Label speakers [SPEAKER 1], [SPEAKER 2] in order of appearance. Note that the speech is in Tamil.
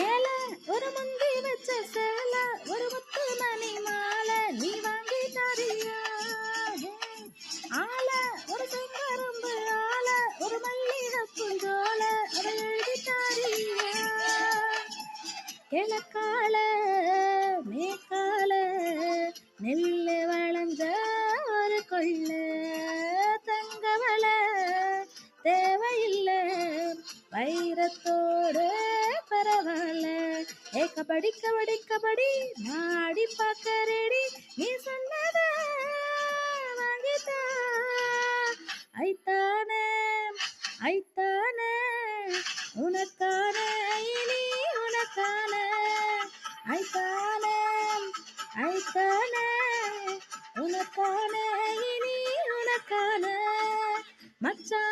[SPEAKER 1] ஏல ஒரு முந்தி வச்ச சேல ஒரு முத்து மணி மாலை நீ வாங்கி தாரியா ஆல ஒரு செங்கரும்பு ஆல ஒரு மல்லிகை பூஞ்சோல அதை எழுதி தாரியா கிழக்கால மேற்கால நெல்லு வளைஞ்ச ஒரு கொள்ள தங்கவள தேவையில்லை வைரத்தோடு பரவாயில்ல ஏ கபடி கபடி கபடி நாடி பார்க்க ரெடி நீ சொன்னத வாங்கித்தா ஐத்தானே ஐத்தானே உனக்கான இனி உனக்கான ஐத்தானே ஐத்தானே உனக்கான இனி உனக்கான மச்சான்